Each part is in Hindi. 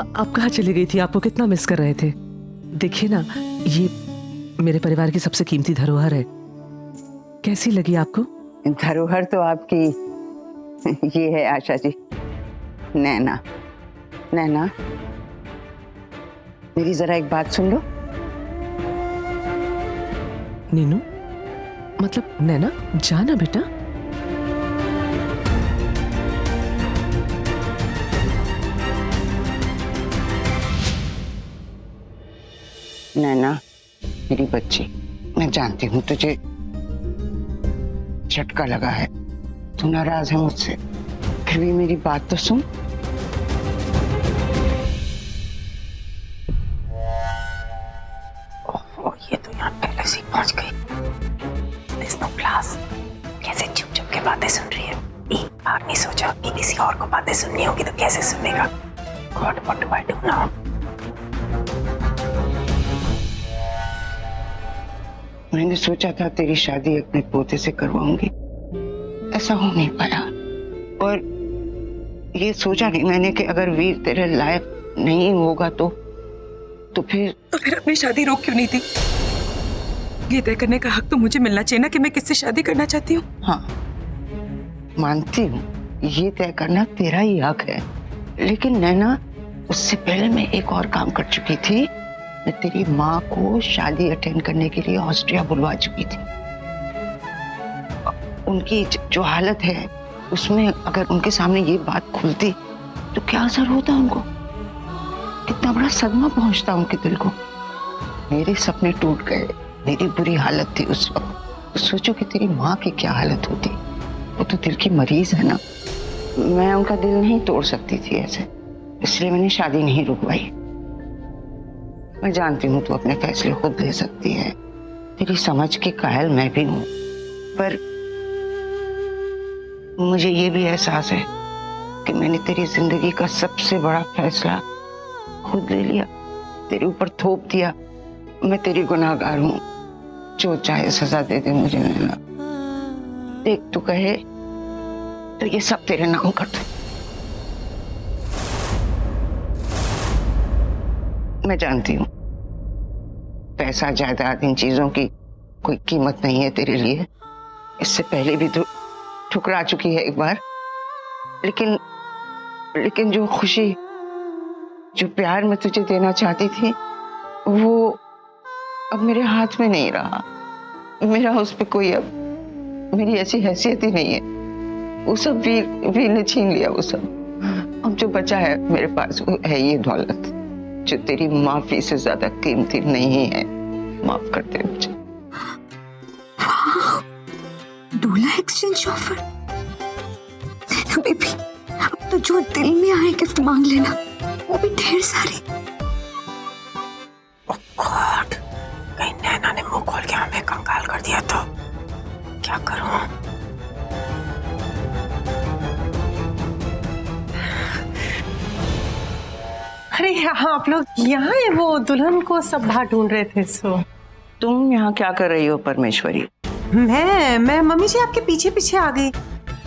आप कहाँ चली गई थी? आपको कितना मिस कर रहे थे। देखिए ना, ये मेरे परिवार की सबसे कीमती धरोहर है। कैसी लगी आपको? धरोहर तो आपकी ये है आशा जी। नैना, नैना मेरी जरा एक बात सुन लो। नीनू, मतलब नैना, जाना बेटा। नैना मेरी बच्ची, मैं जानती हूँ तुझे झटका लगा है, तू नाराज है मुझसे, फिर भी मेरी बात तो सुन। ओह, ये तो यहाँ पहले से पहुंच गई। इसनो क्लास कैसे चुप चुप के बातें सुन रही है। एक बार नहीं सोचा कि किसी और को बातें सुननी होगी तो कैसे सुनेगा। God what do I do now. मैंने सोचा था तेरी शादी अपने पोते से करवाऊंगी, ऐसा हो नहीं पाया। और ये सोचा नहीं मैंने कि अगर वीर तेरे लायक नहीं होगा तो फिर अपनी शादी रोक क्यों नहीं थी? ये तय करने का हक तो मुझे मिलना चाहिए ना कि मैं किससे शादी करना चाहती हूँ। हाँ मानती हूँ, ये तय करना तेरा ही हक है, लेकिन नैना उससे पहले मैं एक और काम कर चुकी थी। मैं तेरी माँ को शादी अटेंड करने के लिए ऑस्ट्रिया बुलवा चुकी थी। उनकी जो हालत है उसमें अगर उनके सामने ये बात खुलती तो क्या असर होता उनको, कितना बड़ा सदमा पहुंचता उनके दिल को। मेरे सपने टूट गए, मेरी बुरी हालत थी उस वक्त। तो सोचो कि तेरी माँ की क्या हालत होती। वो तो दिल की मरीज है ना, मैं उनका दिल नहीं तोड़ सकती थी ऐसे, इसलिए मैंने शादी नहीं रुकवाई। मैं जानती हूँ तू अपने फैसले खुद ले सकती है, तेरी समझ के कायल मैं भी हूँ, पर मुझे ये भी एहसास है कि मैंने तेरी जिंदगी का सबसे बड़ा फैसला खुद ले लिया, तेरे ऊपर थोप दिया। मैं तेरी गुनाहगार हूँ, जो चाहे सजा दे दे मुझे। नैना देख, तू कहे तो ये सब तेरे नाम कर दूं। मैं जानती हूँ पैसा जायदाद इन चीजों की कोई कीमत नहीं है तेरे लिए, इससे पहले भी तो ठुकरा चुकी है एक बार, लेकिन जो खुशी, जो प्यार मैं तुझे देना चाहती थी वो अब मेरे हाथ में नहीं रहा। मेरा उस पे कोई, अब मेरी ऐसी हैसियत ही नहीं है। वो सब वीर ने छीन लिया। वो सब अब जो बचा है मेरे पास वो है ये दौलत, जो तेरी माफी से ज्यादा कीमती नहीं है। माफ कर दे मुझे। दूल्हा एक्सचेंज ऑफर, बेबी अब तो जो दिल में आए गिफ्ट मांग लेना, वो भी ढेर सारे। ओह गॉड, कहीं नैना ने मुंह खोल के हमें कंगाल कर दिया तो क्या करूं? अरे यहाँ आप लोग यहाँ है, वो दुल्हन को सब बाहर ढूंढ रहे थे। सो तुम यहाँ क्या कर रही हो परमेश्वरी? मैं मम्मी जी आपके पीछे पीछे आ गई।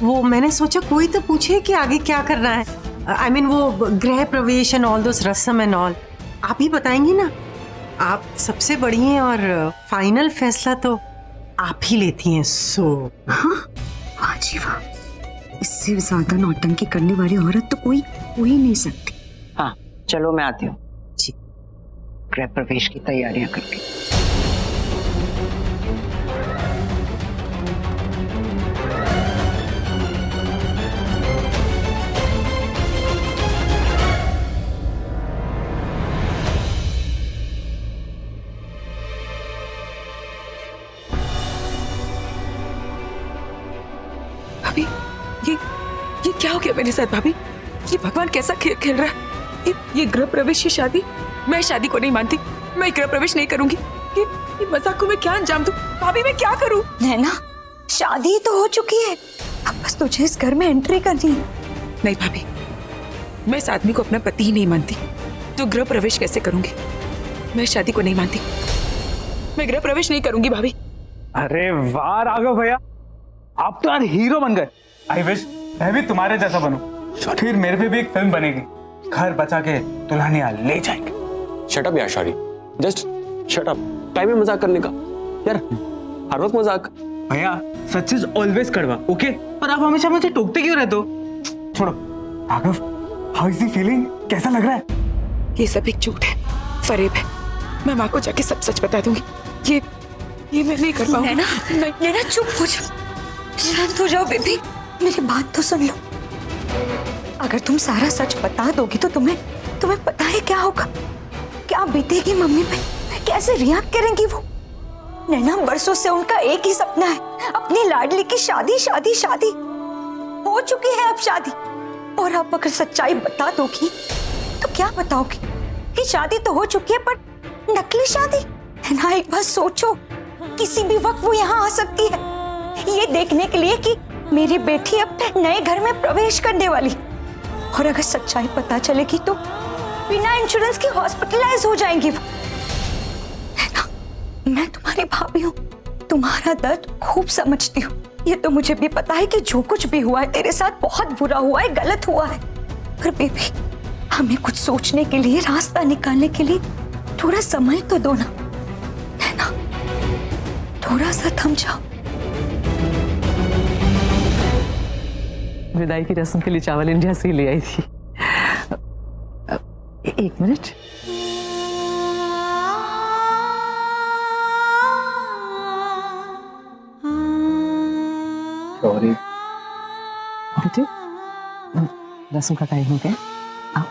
वो मैंने सोचा कोई तो पूछे कि आगे क्या करना है। I mean वो गृह प्रवेश एंड ऑल दोस रस्म एंड ऑल आप ही बताएंगी ना। आप सबसे बड़ी हैं और फाइनल फैसला तो आप ही लेती हैं। सो हाँ वाह जी वाह, इससे ज्यादा नौटंकी करने वाली औरत तो कोई हो ही नहीं सकती। हाँ चलो मैं आती हूँ जी। गृह प्रवेश की तैयारियां करके। भाभी, ये क्या हो गया मेरे साथ? भाभी, ये भगवान कैसा खेल खेल रहा है? ये गृह प्रवेश की शादी, मैं शादी को नहीं मानती, मैं गृह प्रवेश नहीं करूंगी। ये मजाक को मैं क्या अंजाम दूं? भाभी मैं क्या करूं? नैना शादी तो हो चुकी है, अब बस तुझे इस घर में एंट्री करनी है। नहीं भाभी, मैं इस आदमी को अपना पति ही नहीं मानती, तो गृह प्रवेश कैसे करूंगी? मैं शादी को नहीं मानती, मैं गृह प्रवेश नहीं करूंगी भाभी। अरे वाह राघव भैया, आप तो यार हीरो बन गए। आई विश मैं भी तुम्हारे जैसा बनूं, फिर मेरे पे भी एक फिल्म बनेगी। घर बचा के दुल्हनिया ले जाएंगे। शट अप यार शादी, जस्ट शट अप। टाइम है मजाक करने का यार, हर वक्त मजाक। भैया सच इज ऑलवेज कड़वा, ओके? पर आप हमेशा मुझे टोकते क्यों रहते हो? छोड़ो। Raghav, how is the feeling? कैसा लग रहा है? ये सब एक झूठ है, फरेब है। मैं माँ को जाके सब सच बता दूंगी। ये मैं नहीं कर पाऊंगी। नैना, नैना चुप हो जाओ, शांत हो जाओ बेबी, मेरी बात तो सुन लो। अगर तुम सारा सच बता दोगी तो तुम्हें पता है क्या होगा, क्या बीतेगी मम्मी पे, कैसे रिएक्ट करेंगी वो। नैना, बरसों से उनका एक ही सपना है, अपनी लाडली की शादी शादी शादी। हो चुकी है अब शादी, और आप अगर सच्चाई बता दोगी तो क्या बताओगी कि शादी तो हो चुकी है पर नकली शादी है ना। एक बार सोचो, किसी भी वक्त वो यहाँ आ सकती है, ये देखने के लिए कि मेरी बेटी अब नए घर में प्रवेश करने वाली। और अगर सच्चाई पता चलेगी तो बिना इंश्योरेंस के हॉस्पिटलाइज हो जाएंगी वो। है ना, मैं तुम्हारी भाभी हूँ, तुम्हारा दर्द खूब समझती हूँ। ये तो मुझे भी पता है कि जो कुछ भी हुआ है तेरे साथ बहुत बुरा हुआ है, गलत हुआ है। पर बेबी, हमें कुछ सोचने के लिए, रास्ता निकालने के लिए थोड़ा समय तो दो ना, है ना? थोड़ा सा थम जाओ। विदाई की रस्म के लिए चावल इंडिया से ही ले आई थी। एक मिनट। सॉरी बेटे, रस्म का टाइम हो गया, आओ।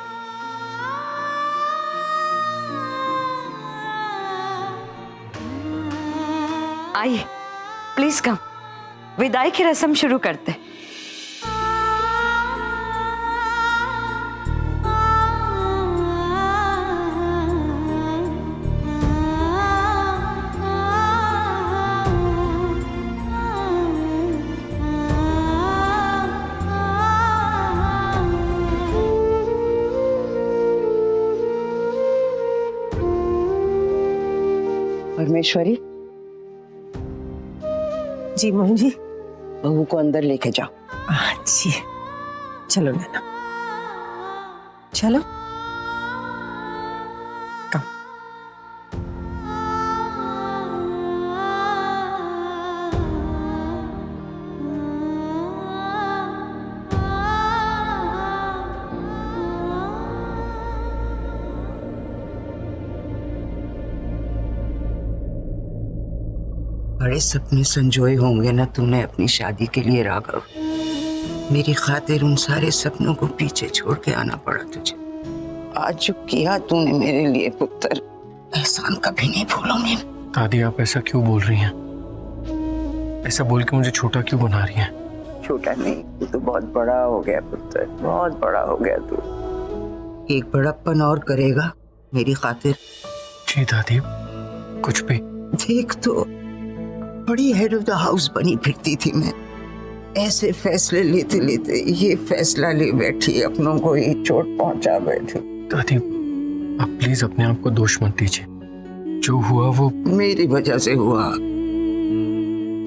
आइए, प्लीज कम, विदाई की रस्म शुरू करते। परमेश्वरी, जी मम्मी जी। बहू को अंदर लेके जाओ। जी, चलो नैना, चलो। कम। बड़े सपने संजोए होंगे ना तूने अपनी शादी के लिए राघव। मेरी खातिर उन सारे सपनों को पीछे छोड़ के आना पड़ा तुझे। आज जो किया तूने मेरे लिए पुत्र, एहसान कभी नहीं भूलूंगी। दादी, आप ऐसा क्यों बोल रही हैं? ऐसा बोल के मुझे छोटा क्यों बना रही हैं? छोटा नहीं, तू तो बहुत बड़ा हो गया पुत्र, बहुत बड़ा हो गया तू। एक बड़प्पन और करेगा मेरी खातिर। जी दादी, कुछ भी। देख तो, बड़ी हेड ऑफ द हाउस बनी फिरती थी मैं। ऐसे फैसले लेते लेते ये फैसला ले बैठी, अपनों को ही चोट पहुंचा बैठी। दादी, आप प्लीज अपने आप को दोष मत दीजिए। जो हुआ वो मेरी वजह से हुआ।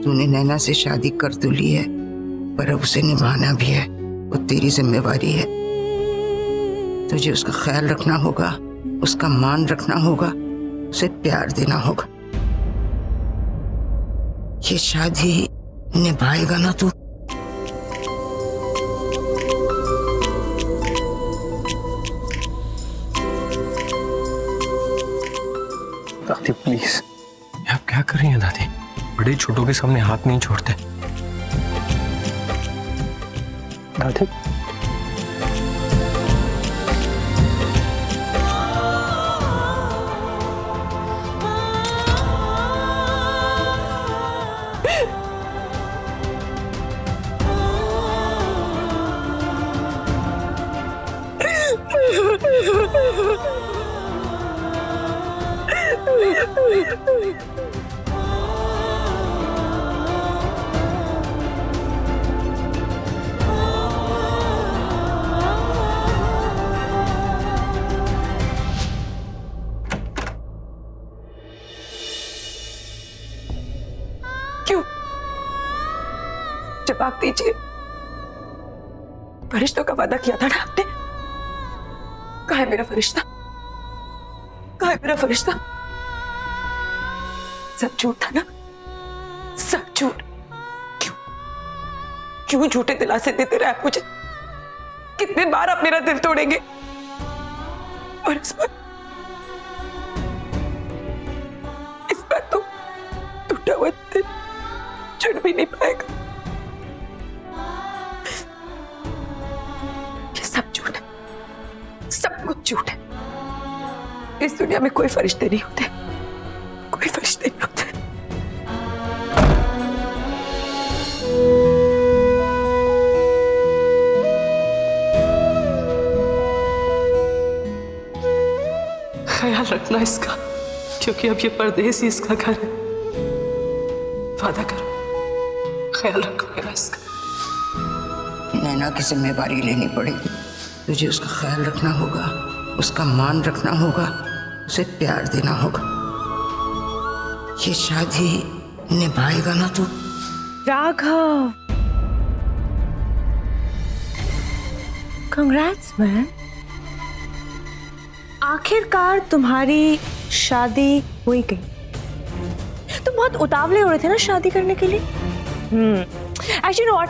तूने नैना से शादी कर तो ली है, पर अब उसे निभाना भी है, वो तेरी जिम्मेवारी है। तुझे उसका ख्याल रखना होगा, उसका मान रखना होगा, उसे प्यार देना होगा। ये शादी निभाएगा ना तू? दादी प्लीज। आप क्या कर रही हैं दादी? बड़े छोटों के सामने हाथ नहीं छोड़ते। दादी, क्यों? जवाब दीजिए। रिश्तों का वादा किया था ना आपने, कहाँ है मेरा फरिश्ता? कहाँ है मेरा फरिश्ता? सब झूठ था ना, सब झूठ। क्यों झूठे दिलासे देते रहे आप मुझे? कितने बार आप मेरा दिल तोड़ेंगे? और इस बार तो टूटा हुआ दिल जुड़ भी नहीं पाएगा। ये सब झूठ है, सब कुछ झूठ है। इस दुनिया में कोई फरिश्ते नहीं होते, कोई फरिश्ते नहीं होते। ख्याल रखना इसका, क्योंकि अब ये परदेस ही इसका घर है। वादा करो, ख्याल रखोगे इसका। नैना की जिम्मेवारी लेनी पड़ेगी। तुझे उसका ख्याल रखना होगा, उसका मान रखना होगा, उसे प्यार देना होगा। ये शादी निभाएगा ना तू? राघव, कंग्रेट्स मैन, आखिरकार तुम्हारी शादी हो ही गई। तुम बहुत उतावले हो रहे थे ना शादी करने के लिए। एक्चुअली नॉट,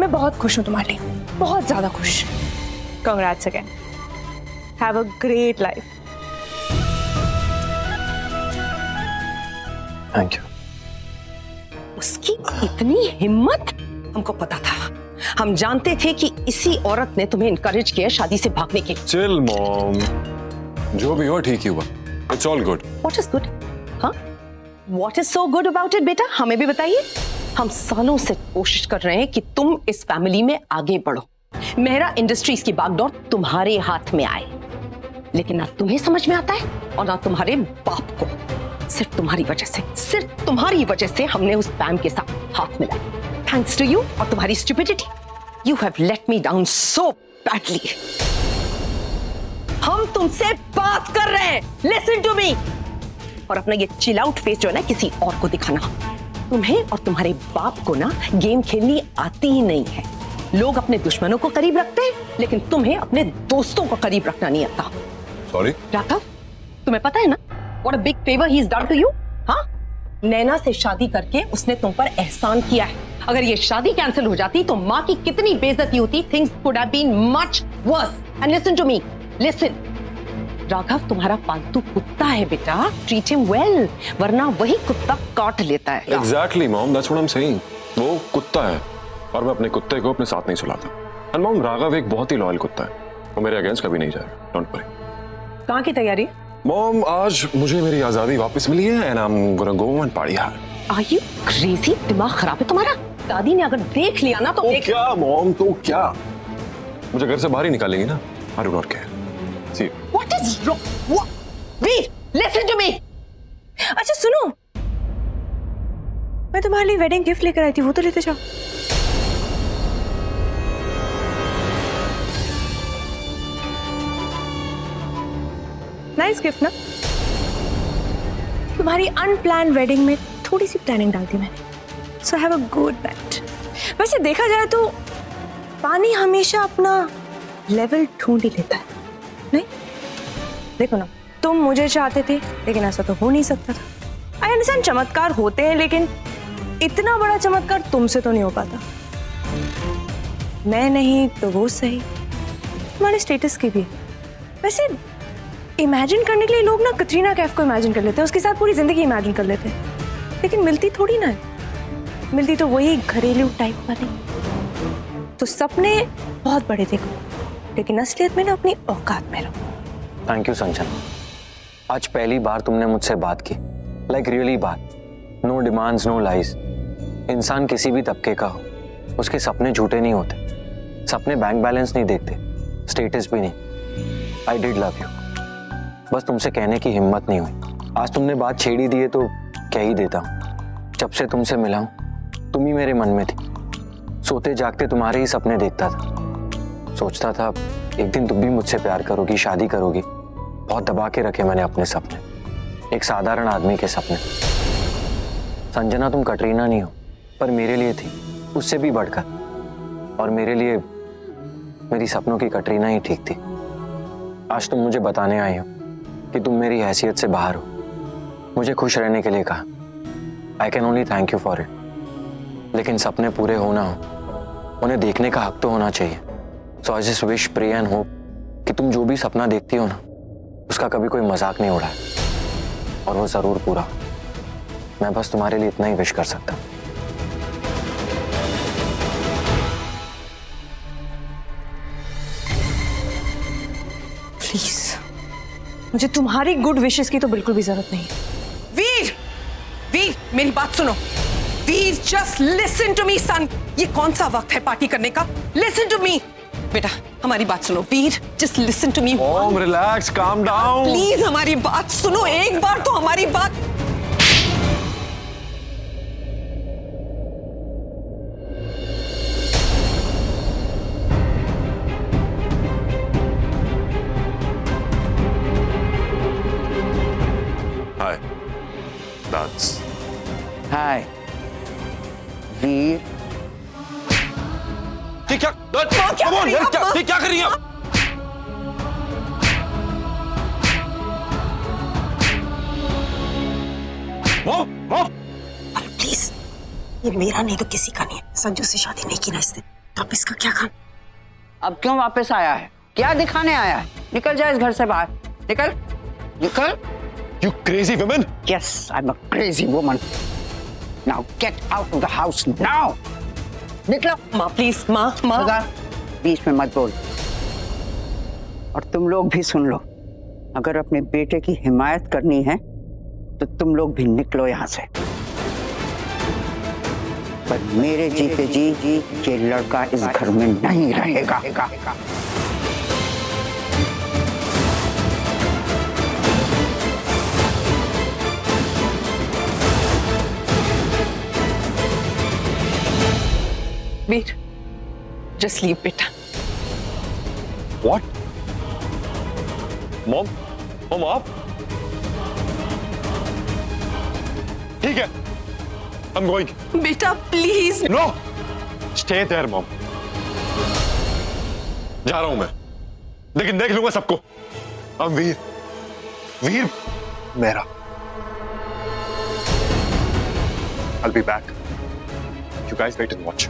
मैं बहुत खुश हूँ तुम्हारे लिए, बहुत ज्यादा खुश। Congrats again, have a great life. Thank you. उसकी इतनी हिम्मत, हमको पता था। हम जानते थे कि इसी औरत ने तुम्हें इनकरेज किया शादी से भागने के लिए। चिल मॉम, जो भी हुआ ठीक ही हुआ। It's all good. What is good? हाँ, what is so good about it बेटा? हमें भी बताइए। हम सालों से कोशिश कर रहे हैं कि तुम इस फैमिली में आगे बढ़ो, मेहरा इंडस्ट्रीज की बागडोर तुम्हारे हाथ में आए, लेकिन ना तुम्हें समझ में आता है और ना तुम्हारे बाप को। सिर्फ तुम्हारी वजह से, सिर्फ तुम्हारी वजह से हमने उस पैम के साथ हाथ मिलाया। थैंक्स टू यू और तुम्हारी stupidity, you have let me down so badly. हम तुमसे बात कर रहे हैं, लिसन टू मी। और अपना ये चिल आउट फेस जो है ना किसी और को दिखाना। तुम्हें और तुम्हारे बाप को ना गेम खेलनी आती ही नहीं है। लोग अपने दुश्मनों को करीब रखते हैं, लेकिन तुम्हें अपने दोस्तों को करीब रखना नहीं आता। सॉरी राघव, तुम्हें पता है ना what a big favour he is done to you? हाँ, नैना से शादी करके उसने तुम पर एहसान किया है। अगर ये शादी कैंसिल हो जाती तो माँ की कितनी बेइज्जती होती। Things could have been much worse. And listen to me, listen. Raghav तुम्हारा पालतू कुत्ता है बेटा, ट्रीट हिम वेल, वरना वही कुत्ता काट लेता है। Exactly mom, that's what I am saying. वो कुत्ता है और मैं अपने कुत्ते को अपने साथ नहीं सुलाता। एंड मॉम, राघव एक बहुत ही लॉयल कुत्ता है, वो मेरे अगेंस्ट कभी नहीं जाएगा। Don't worry. कहाँ की तैयारी? मॉम, आज मुझे मेरी आजादी वापस मिली है and I am gonna go and party hard. Are you crazy? दिमाग खराब है तुम्हारा? दादी ने अगर देख लिया ना तो क्या मॉम, तो क्या मुझे घर से बाहर ही निकालेंगी ना? I do not care. See what is wrong? Veer, listen to me. अच्छा सुनो, मैं तुम्हारे लिए वेडिंग गिफ्ट लेकर आई थी, वो तो लेते जाओ। नाइस गिफ्ट ना? तुम्हारी अनप्लान्ड वेडिंग में थोड़ी सी प्लानिंग डाल दी मैंने, so have a good night. वैसे देखा जाए तो पानी हमेशा अपना लेवल ढूंढ ही लेता है, नहीं? देखो ना, तुम मुझे चाहते थे लेकिन ऐसा तो हो नहीं सकता था। आई अंडरस्टैंड चमत्कार होते हैं, लेकिन इतना बड़ा चमत्कार तुमसे तो नहीं हो पाता। मैं नहीं तो वो सही, तुम्हारे स्टेटस की भी। वैसे इमेजिन करने के लिए लोग ना कटरीना कैफ को इमेजिन कर लेते हैं, उसके साथ पूरी जिंदगी इमेजिन कर लेते हैं, लेकिन मिलती थोड़ी ना है। मिलती तो वही घरेलू टाइप वाली। तो सपने बहुत बड़े देखो, लेकिन असलियत में ना अपनी औकात में रहो। थैंक यू संजना, आज पहली बार तुमने मुझसे बात की, लाइक रियली बात। No demands, no lies. इंसान किसी भी तबके का हो, उसके सपने झूठे नहीं होते। सपने बैंक बैलेंस नहीं देखते, स्टेटस भी नहीं। आई डिड लव यू, बस तुमसे कहने की हिम्मत नहीं हुई। आज तुमने बात छेड़ी दी है तो कह ही देता हूँ। जब से तुमसे मिला हूँ तुम ही मेरे मन में थी। सोते जागते तुम्हारे ही सपने देखता था। सोचता था एक दिन तुम भी मुझसे प्यार करोगी, शादी करोगी। बहुत दबा के रखे मैंने अपने सपने, एक साधारण आदमी के सपने। संजना, तुम कटरीना नहीं हो, पर मेरे लिए थी, उससे भी बढ़कर। और मेरे लिए मेरी सपनों की कटरीना ही ठीक थी। आज तुम मुझे बताने आई हो कि तुम मेरी हैसियत से बाहर हो, मुझे खुश रहने के लिए कहा। I can only thank you for it. लेकिन सपने पूरे होना हो, उन्हें देखने का हक तो होना चाहिए। So I just wish, pray and hope कि तुम जो भी सपना देखती हो ना, उसका कभी कोई मजाक नहीं उड़ाए और वो जरूर पूरा। मैं बस तुम्हारे लिए इतना ही विश कर सकता हूँ। प्लीज, मुझे तुम्हारी गुड विशेस की तो बिल्कुल भी जरूरत नहीं है। वीर, वीर मेरी बात सुनो। वीर जस्ट लिसन टू मी सन। ये कौन सा वक्त है पार्टी करने का? लिसन टू मी बेटा, हमारी बात सुनो। Veer just listen to me. Mom relax, calm down. Please हमारी बात सुनो, एक बार तो हमारी बात। हाय, that's हाय वीर। ये क्या? Come on, ये क्या कर रही हैं आप? मॉम, प्लीज, ये मेरा नहीं तो किसी का नहीं है। संजू से शादी नहीं की ना इसने, तो अब इसका क्या काम? अब क्यों वापस आया है? क्या दिखाने आया है? निकल जाए इस घर से बाहर। निकल, निकल। you crazy woman! Yes, I'm a crazy woman. Now get out of the house now. निकलो। माँ प्लीज, माँ माँ। सदा, बीच में मत बोल। और तुम लोग भी सुन लो, अगर अपने बेटे की हिमायत करनी है तो तुम लोग भी निकलो यहाँ से। पर मेरे जीते जी ये लड़का इस घर में नहीं रहेगा। वीर जस्ट लीव बेटा। What? मॉम, आप? ठीक है, I'm going. बेटा please. No, stay there, mom. जा रहा हूं मैं, लेकिन देख लूंगा सबको। अब वीर मेरा। I'll be back. You guys wait and watch.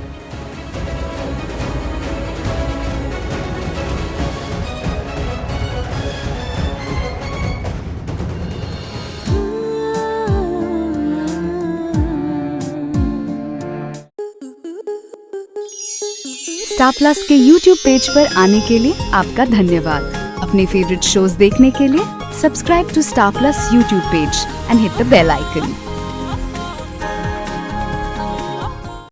Star plus के YouTube पेज पर आने के लिए आपका धन्यवाद। अपने फेवरेट शोज देखने के लिए subscribe to Star Plus YouTube page and hit the bell icon.